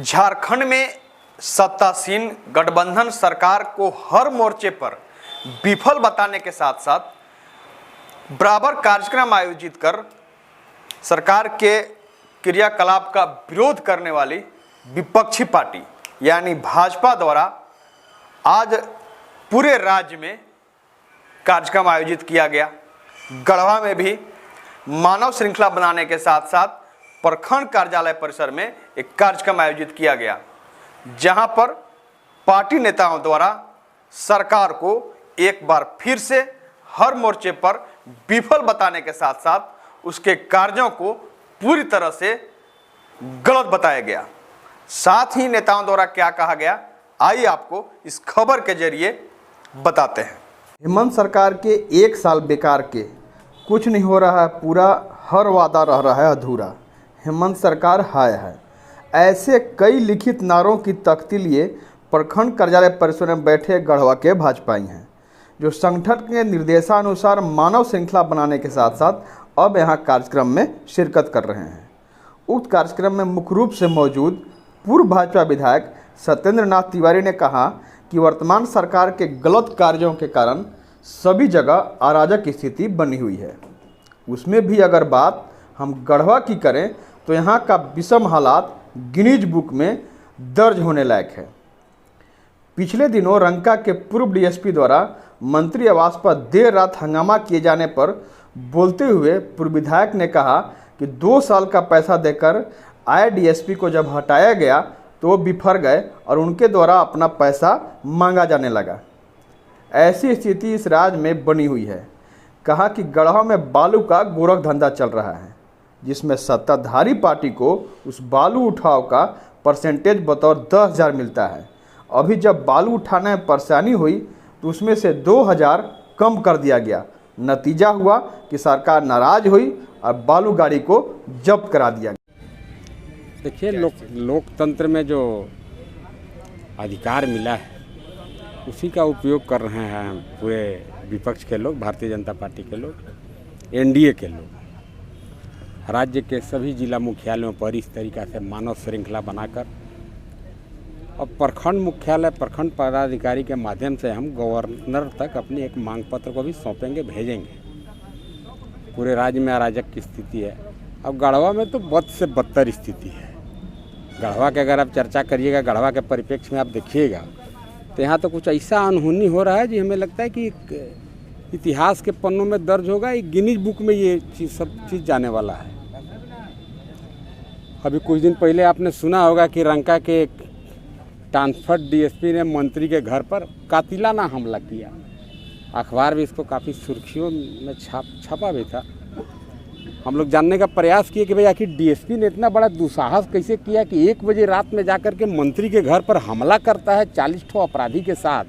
झारखंड में सत्तासीन गठबंधन सरकार को हर मोर्चे पर विफल बताने के साथ साथ बराबर कार्यक्रम आयोजित कर सरकार के क्रियाकलाप का विरोध करने वाली विपक्षी पार्टी यानी भाजपा द्वारा आज पूरे राज्य में कार्यक्रम आयोजित किया गया। गढ़वा में भी मानव श्रृंखला बनाने के साथ साथ प्रखंड कार्यालय परिसर में एक कार्यक्रम आयोजित किया गया, जहां पर पार्टी नेताओं द्वारा सरकार को एक बार फिर से हर मोर्चे पर विफल बताने के साथ साथ उसके कार्यों को पूरी तरह से गलत बताया गया। साथ ही नेताओं द्वारा क्या कहा गया, आइए आपको इस खबर के जरिए बताते हैं। हेमंत सरकार के एक साल बेकार के, कुछ नहीं हो रहा है, पूरा हर वादा रह रहा है अधूरा। हेमंत सरकार हाय है, ऐसे कई लिखित नारों की तख्ती लिए प्रखंड कार्यालय परिसर में बैठे गढ़वा के भाजपाई हैं, जो संगठन के निर्देशानुसार मानव श्रृंखला बनाने के साथ साथ अब यहाँ कार्यक्रम में शिरकत कर रहे हैं। उक्त कार्यक्रम में मुख्य रूप से मौजूद पूर्व भाजपा विधायक सत्येंद्र नाथ तिवारी ने कहा कि वर्तमान सरकार के गलत कार्यों के कारण सभी जगह अराजक स्थिति बनी हुई है। उसमें भी अगर बात हम गढ़वा की करें तो यहाँ का विषम हालात गिनीज बुक में दर्ज होने लायक है। पिछले दिनों रंका के पूर्व डीएसपी द्वारा मंत्री आवास पर देर रात हंगामा किए जाने पर बोलते हुए पूर्व विधायक ने कहा कि 2 साल का पैसा देकर आए डीएसपी को जब हटाया गया तो वो बिफर गए और उनके द्वारा अपना पैसा मांगा जाने लगा। ऐसी स्थिति इस राज्य में बनी हुई है। कहा कि गढ़वा में बालू का गोरख धंधा चल रहा है, जिसमें सत्ताधारी पार्टी को उस बालू उठाव का परसेंटेज बतौर 10,000 मिलता है। अभी जब बालू उठाने में परेशानी हुई तो उसमें से 2,000 कम कर दिया गया। नतीजा हुआ कि सरकार नाराज हुई और बालू गाड़ी को जब्त करा दिया गया। देखिए, लोकतंत्र में जो अधिकार मिला है उसी का उपयोग कर रहे हैं पूरे विपक्ष के लोग, भारतीय जनता पार्टी के लोग, एनडीए के लोग। राज्य के सभी जिला मुख्यालयों पर इस तरीक़ा से मानव श्रृंखला बनाकर और प्रखंड मुख्यालय प्रखंड पदाधिकारी के माध्यम से हम गवर्नर तक अपनी एक मांग पत्र को भी सौंपेंगे, भेजेंगे। पूरे राज्य में अराजक की स्थिति है। अब गढ़वा में तो बद से बदतर स्थिति है। गढ़वा के अगर आप चर्चा करिएगा, गढ़वा के परिप्रेक्ष्य में आप देखिएगा तो यहाँ तो कुछ ऐसा अनहोनी हो रहा है जी, हमें लगता है कि इतिहास के पन्नों में दर्ज होगा, एक गिनीज बुक में ये सब चीज़ जाने वाला है। अभी कुछ दिन पहले आपने सुना होगा कि रंका के ट्रांसफर डीएसपी ने मंत्री के घर पर कातिलाना हमला किया। अखबार भी इसको काफ़ी सुर्खियों में छपा भी था। हम लोग जानने का प्रयास किए कि भाई आखिर डीएसपी ने इतना बड़ा दुस्साहस कैसे किया कि 1 बजे रात में जाकर के मंत्री के घर पर हमला करता है 40 ठो अपराधी के साथ।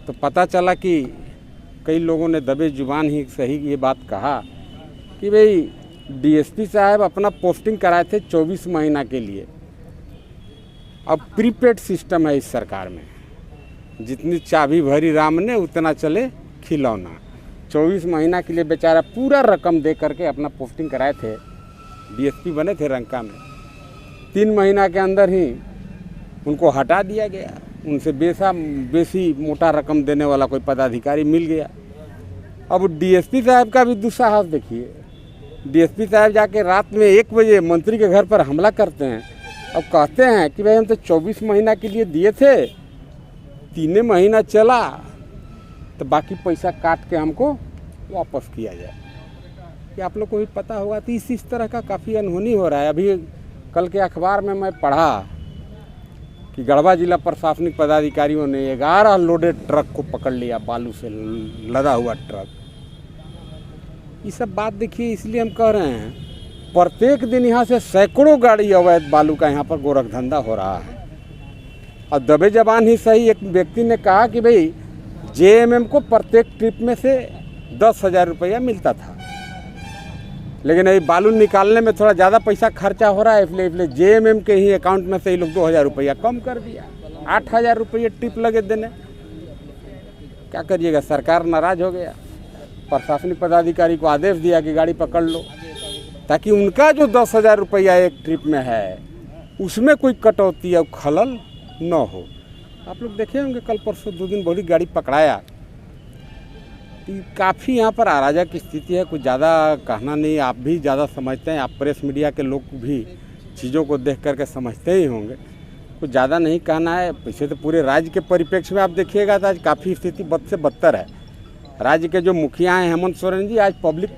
तो पता चला कि कई लोगों ने दबे जुबान ही सही ये बात कहा कि भाई डीएसपी साहब अपना पोस्टिंग कराए थे 24 महीना के लिए। अब प्रीपेड सिस्टम है इस सरकार में, जितनी चाबी भरी राम ने उतना चले खिलौना। 24 महीना के लिए बेचारा पूरा रकम दे करके अपना पोस्टिंग कराए थे, डीएसपी बने थे रंका में। 3 महीना के अंदर ही उनको हटा दिया गया। उनसे बेसी मोटा रकम देने वाला कोई पदाधिकारी मिल गया। अब डीएसपी साहब का भी दुस्साहस देखिए। डीएसपी साहब जाके रात में 1 बजे मंत्री के घर पर हमला करते हैं। अब कहते हैं कि भाई हम तो 24 महीना के लिए दिए थे, 3 महीना चला तो बाकी पैसा काट के हमको वापस किया जाए। ये आप लोग को भी पता होगा। तो इस तरह का काफ़ी अनहोनी हो रहा है। अभी कल के अखबार में मैं पढ़ा कि गढ़वा जिला प्रशासनिक पदाधिकारियों ने 11 लोडेड ट्रक को पकड़ लिया, बालू से लदा हुआ ट्रक। ये सब बात देखिए, इसलिए हम कह रहे हैं प्रत्येक दिन यहाँ से सैकड़ों गाड़ी अवैध बालू का यहाँ पर गोरख धंधा हो रहा है। और दबे जबान ही सही एक व्यक्ति ने कहा कि भाई जेएमएम को प्रत्येक ट्रिप में से 10,000 रुपया मिलता था, लेकिन अभी बालू निकालने में थोड़ा ज़्यादा पैसा खर्चा हो रहा है, इसलिए जेएमएम के ही अकाउंट में से ये लोग 2,000 रुपया कम कर दिया। 8,000 रुपये ट्रिप लगे देने। क्या करिएगा, सरकार नाराज हो गया। प्रशासनिक पदाधिकारी को आदेश दिया कि गाड़ी पकड़ लो। ताकि उनका जो 10,000 रुपया एक ट्रिप में है उसमें कोई कटौती या खलल न हो। आप लोग देखे होंगे कल परसों 2 दिन बड़ी गाड़ी पकड़ाया, काफ़ी यहाँ पर अराजक की स्थिति है। कुछ ज़्यादा कहना नहीं, आप भी ज़्यादा समझते हैं, आप प्रेस मीडिया के लोग भी चीज़ों को देख करके समझते ही होंगे। कुछ ज़्यादा नहीं कहना है। वैसे तो पूरे राज्य के परिप्रेक्ष्य में आप देखिएगा तो आज काफ़ी स्थिति बद से बदतर है। राज्य के जो मुखिया हैं हेमंत सोरेन जी आज पब्लिक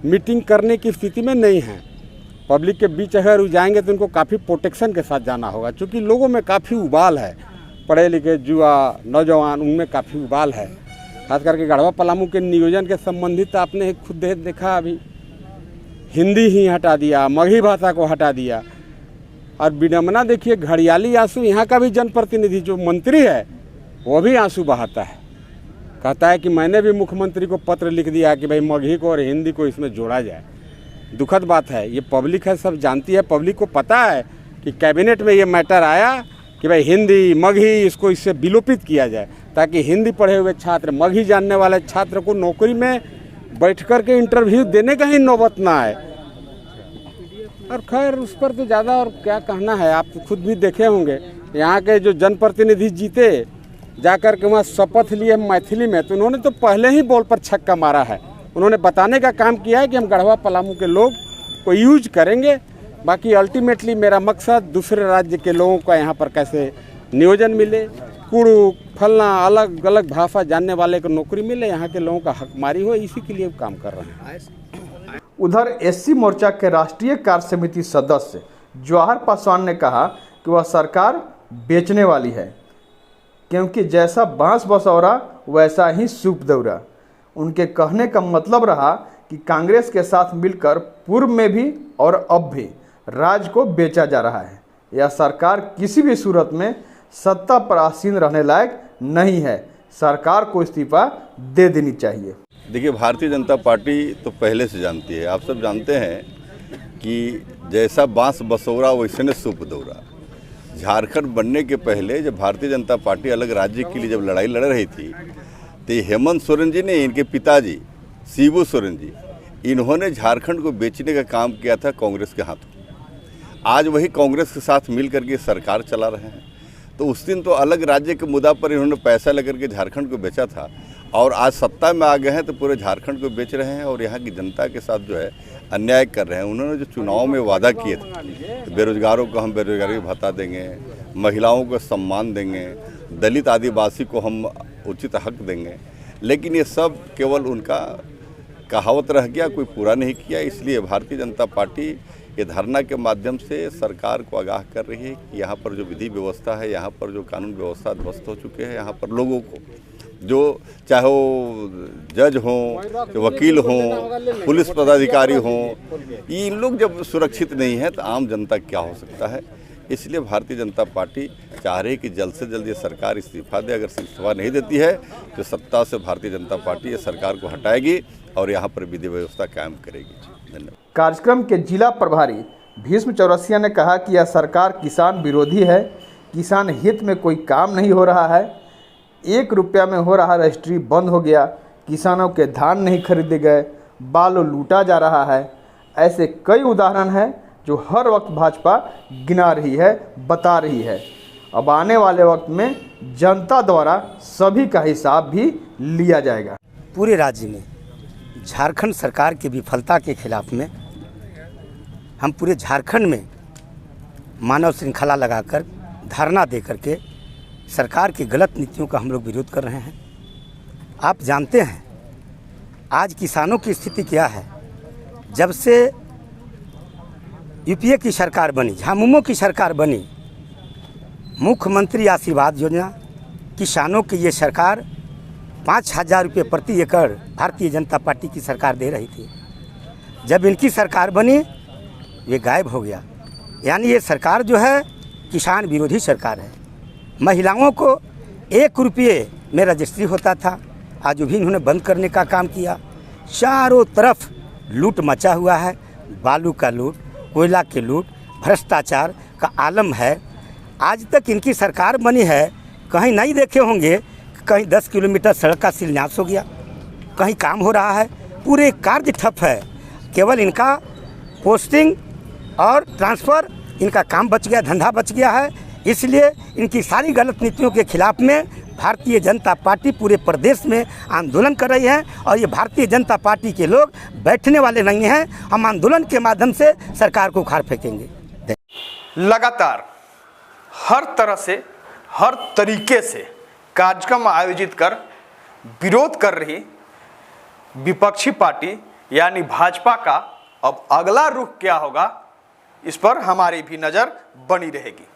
मीटिंग करने की स्थिति में नहीं हैं। पब्लिक के बीच अगर वो जाएंगे तो उनको काफ़ी प्रोटेक्शन के साथ जाना होगा, क्योंकि लोगों में काफ़ी उबाल है। पढ़े लिखे युवा नौजवान उनमें काफ़ी उबाल है। खास करके गढ़वा पलामू के नियोजन के संबंधित आपने खुद देखा, अभी हिंदी ही हटा दिया, मगही भाषा को हटा दिया। और विडम्बना देखिए, घड़ियाली आंसू यहाँ का भी जनप्रतिनिधि जो मंत्री है वो भी आंसू बहाता है। कहता है कि मैंने भी मुख्यमंत्री को पत्र लिख दिया कि भाई मगही को और हिंदी को इसमें जोड़ा जाए। दुखद बात है, ये पब्लिक है, सब जानती है। पब्लिक को पता है कि कैबिनेट में ये मैटर आया कि भाई हिंदी मगही इसको इससे विलोपित किया जाए, ताकि हिंदी पढ़े हुए छात्र, मगही जानने वाले छात्र को नौकरी में बैठ कर के इंटरव्यू देने का ही नौबत ना आए। और खैर उस पर तो ज़्यादा और क्या कहना है, आप खुद भी देखे होंगे। यहाँ के जो जनप्रतिनिधि जीते जाकर के वहाँ शपथ लिए मैथिली में, तो उन्होंने तो पहले ही बॉल पर छक्का मारा है। उन्होंने बताने का काम किया है कि हम गढ़वा पलामू के लोग को यूज करेंगे। बाकी अल्टीमेटली मेरा मकसद दूसरे राज्य के लोगों का यहाँ पर कैसे नियोजन मिले, कुड़ू फलना अलग अलग भाषा जानने वाले को नौकरी मिले, यहाँ के लोगों का हकमारी हो, इसी के लिए काम कर रहे हैं। उधर एससी मोर्चा के राष्ट्रीय कार्य समिति सदस्य जवाहर पासवान ने कहा कि वह सरकार बेचने वाली है, क्योंकि जैसा बांस बसौरा वैसा ही सूप दौरा। उनके कहने का मतलब रहा कि कांग्रेस के साथ मिलकर पूर्व में भी और अब भी राज्य को बेचा जा रहा है। यह सरकार किसी भी सूरत में सत्ता पर आसीन रहने लायक नहीं है। सरकार को इस्तीफा दे देनी चाहिए। देखिए, भारतीय जनता पार्टी तो पहले से जानती है, आप सब जानते हैं कि जैसा बांस बसौरा वैसे ने सूप दौरा। झारखंड बनने के पहले जब भारतीय जनता पार्टी अलग राज्य के लिए जब लड़ाई लड़ रही थी, तो हेमंत सोरेन जी ने, इनके पिताजी शिबू सोरेन जी, इन्होंने झारखंड को बेचने का काम किया था कांग्रेस के हाथों। आज वही कांग्रेस के साथ मिल करके सरकार चला रहे हैं। तो उस दिन तो अलग राज्य के मुद्दा पर इन्होंने पैसा लेकर के झारखंड को बेचा था, और आज सत्ता में आ गए हैं तो पूरे झारखंड को बेच रहे हैं और यहाँ की जनता के साथ जो है अन्याय कर रहे हैं। उन्होंने जो चुनाव में वादा किए थे, तो बेरोजगारों को हम बेरोजगारी भत्ता देंगे, महिलाओं को सम्मान देंगे, दलित आदिवासी को हम उचित हक देंगे, लेकिन ये सब केवल उनका कहावत रह गया, कोई पूरा नहीं किया। इसलिए भारतीय जनता पार्टी ये धरना के माध्यम से सरकार को आगाह कर रही है कि यहाँ पर जो विधि व्यवस्था है, यहाँ पर जो कानून व्यवस्था ध्वस्त हो चुके हैं, यहाँ पर लोगों को, जो चाहे वो जज हों, वकील हों, पुलिस पदाधिकारी हों, ये लोग जब सुरक्षित नहीं है तो आम जनता क्या हो सकता है। इसलिए भारतीय जनता पार्टी चाह रही है कि जल्द से जल्द ये सरकार इस्तीफा दे। अगर इस्तीफा नहीं देती है तो सत्ता से भारतीय जनता पार्टी ये सरकार को हटाएगी और यहाँ पर विधि व्यवस्था कायम करेगी। धन्यवाद। कार्यक्रम के जिला प्रभारी भीष्म चौरसिया ने कहा कि यह सरकार किसान विरोधी है, किसान हित में कोई काम नहीं हो रहा है। 1 रुपया में हो रहा रजिस्ट्री बंद हो गया, किसानों के धान नहीं खरीदे गए, बालू लूटा जा रहा है। ऐसे कई उदाहरण हैं जो हर वक्त भाजपा गिना रही है, बता रही है। अब आने वाले वक्त में जनता द्वारा सभी का हिसाब भी लिया जाएगा। पूरे राज्य में झारखंड सरकार की विफलता के खिलाफ में हम पूरे झारखंड में मानव श्रृंखला लगाकर धरना दे करके सरकार की गलत नीतियों का हम लोग विरोध कर रहे हैं। आप जानते हैं आज किसानों की स्थिति क्या है। जब से यूपीए की सरकार बनी, झामुमो की सरकार बनी, मुख्यमंत्री आशीर्वाद योजना, किसानों की ये सरकार 5,000 रुपये प्रति एकड़ भारतीय जनता पार्टी की सरकार दे रही थी। जब इनकी सरकार बनी ये गायब हो गया। यानी ये सरकार जो है किसान विरोधी सरकार है। महिलाओं को 1 रुपये में रजिस्ट्री होता था, आज भी इन्होंने बंद करने का काम किया। चारों तरफ लूट मचा हुआ है, बालू का लूट, कोयला के लूट, भ्रष्टाचार का आलम है। आज तक इनकी सरकार बनी है, कहीं नहीं देखे होंगे कहीं 10 किलोमीटर सड़क का शिलान्यास हो गया, कहीं काम हो रहा है। पूरे कार्य ठप है। केवल इनका पोस्टिंग और ट्रांसफ़र, इनका काम बच गया, धंधा बच गया है। इसलिए इनकी सारी गलत नीतियों के खिलाफ में भारतीय जनता पार्टी पूरे प्रदेश में आंदोलन कर रही है। और ये भारतीय जनता पार्टी के लोग बैठने वाले नहीं हैं। हम आंदोलन के माध्यम से सरकार को उखाड़ फेंकेंगे। लगातार हर तरह से, हर तरीके से कार्यक्रम आयोजित कर विरोध कर रही विपक्षी पार्टी यानी भाजपा का अब अगला रुख क्या होगा, इस पर हमारी भी नज़र बनी रहेगी।